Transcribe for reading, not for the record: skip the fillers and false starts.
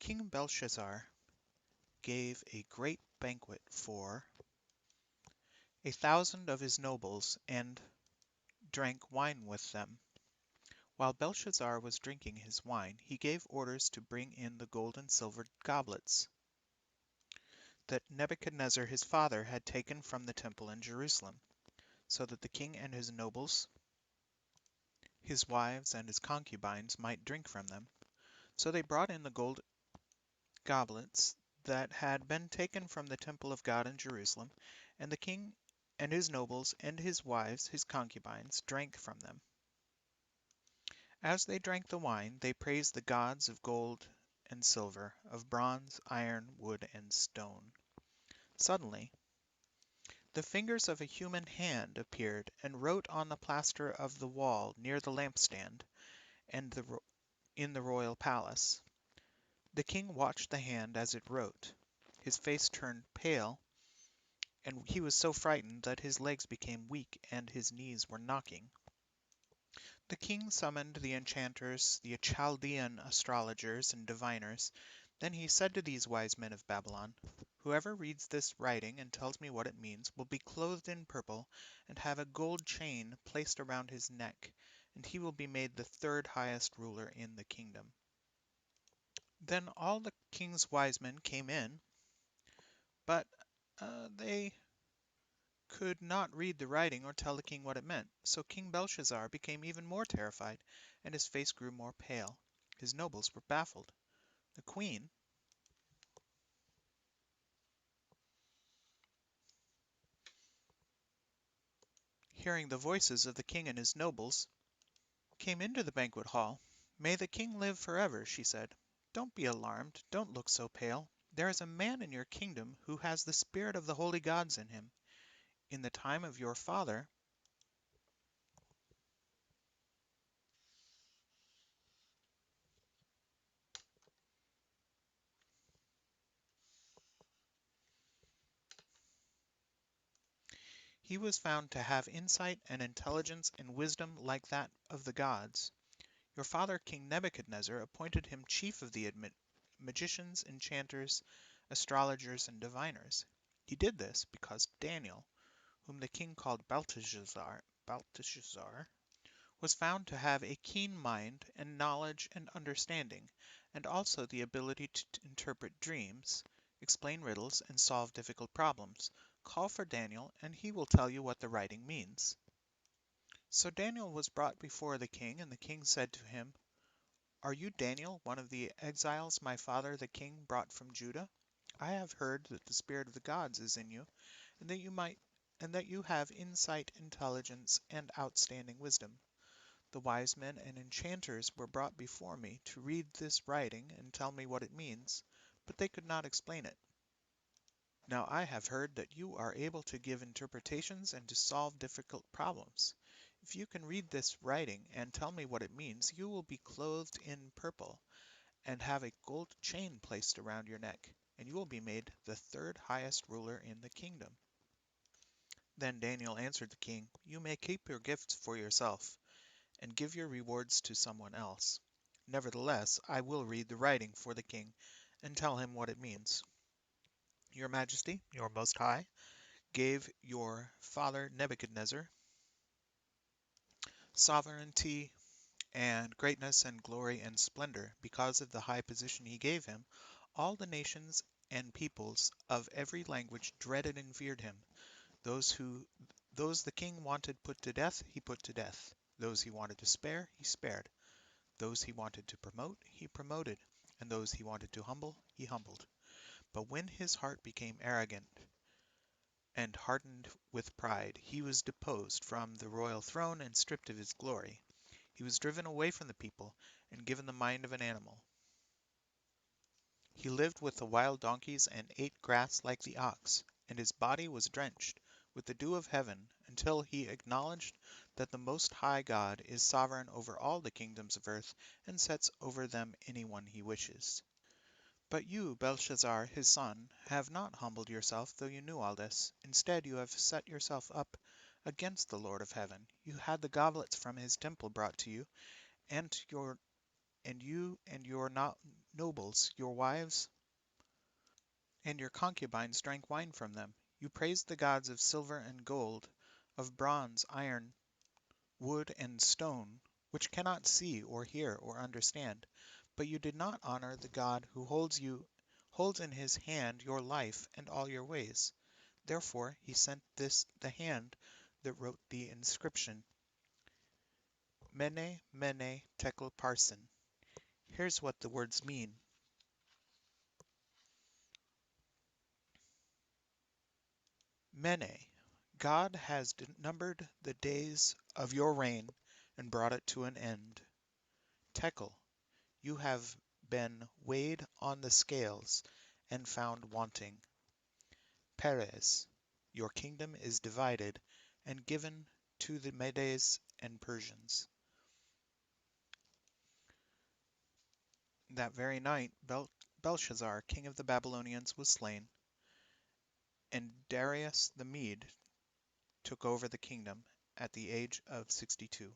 King Belshazzar gave a great banquet for 1,000 of his nobles, and drank wine with them. While Belshazzar was drinking his wine, he gave orders to bring in the gold and silver goblets that Nebuchadnezzar his father had taken from the temple in Jerusalem, so that the king and his nobles, his wives, and his concubines might drink from them. So they brought in the gold goblets that had been taken from the temple of God in Jerusalem, and the king and his nobles and his wives, his concubines, drank from them. As they drank the wine, they praised the gods of gold and silver, of bronze, iron, wood, and stone. Suddenly, the fingers of a human hand appeared and wrote on the plaster of the wall near the lampstand and in the royal palace. The king watched the hand as it wrote. His face turned pale, and he was so frightened that his legs became weak and his knees were knocking. The king summoned the enchanters, the Chaldean astrologers and diviners. Then he said to these wise men of Babylon, "Whoever reads this writing and tells me what it means will be clothed in purple and have a gold chain placed around his neck, and he will be made the third highest ruler in the kingdom." Then all the king's wise men came in, but they could not read the writing or tell the king what it meant. So King Belshazzar became even more terrified, and his face grew more pale. His nobles were baffled. The queen, hearing the voices of the king and his nobles, came into the banquet hall. "May the king live forever," she said. "Don't be alarmed, don't look so pale. There is a man in your kingdom who has the spirit of the holy gods in him. In the time of your father, he was found to have insight and intelligence and wisdom like that of the gods. Your father King Nebuchadnezzar appointed him chief of the magicians, enchanters, astrologers, and diviners. He did this because Daniel, whom the king called Belteshazzar, was found to have a keen mind and knowledge and understanding, and also the ability to interpret dreams, explain riddles, and solve difficult problems. Call for Daniel, and he will tell you what the writing means." So Daniel was brought before the king, and the king said to him, "Are you Daniel, one of the exiles my father the king brought from Judah? I have heard that the spirit of the gods is in you, and that you have insight, intelligence, and outstanding wisdom. The wise men and enchanters were brought before me to read this writing and tell me what it means, but they could not explain it. Now I have heard that you are able to give interpretations and to solve difficult problems. If you can read this writing and tell me what it means, you will be clothed in purple and have a gold chain placed around your neck, and you will be made the third highest ruler in the kingdom." Then Daniel answered the king, "You may keep your gifts for yourself, and give your rewards to someone else. Nevertheless, I will read the writing for the king and tell him what it means. Your Majesty, your Most High, gave your father Nebuchadnezzar sovereignty and greatness and glory and splendor. Because of the high position he gave him, all the nations and peoples of every language dreaded and feared him. Those the king wanted put to death, he put to death. Those he wanted to spare, he spared. Those he wanted to promote, he promoted, and those he wanted to humble, he humbled. But when his heart became arrogant and hardened with pride, he was deposed from the royal throne and stripped of his glory. He was driven away from the people and given the mind of an animal. He lived with the wild donkeys and ate grass like the ox, and his body was drenched with the dew of heaven until he acknowledged that the Most High God is sovereign over all the kingdoms of earth and sets over them anyone he wishes. But you, Belshazzar, his son, have not humbled yourself, though you knew all this. Instead, you have set yourself up against the Lord of heaven. You had the goblets from his temple brought to you, and your nobles, your wives, and your concubines drank wine from them. You praised the gods of silver and gold, of bronze, iron, wood, and stone, which cannot see or hear or understand. But you did not honor the God who holds in his hand your life and all your ways. Therefore he sent the hand that wrote the inscription, Mene, Mene, Tekel Parsin. Here's what the words mean. Mene, God has numbered the days of your reign and brought it to an end. Tekel, you have been weighed on the scales and found wanting. Peres, your kingdom is divided and given to the Medes and Persians. That very night Belshazzar, king of the Babylonians, was slain, and Darius the Mede took over the kingdom at the age of 62.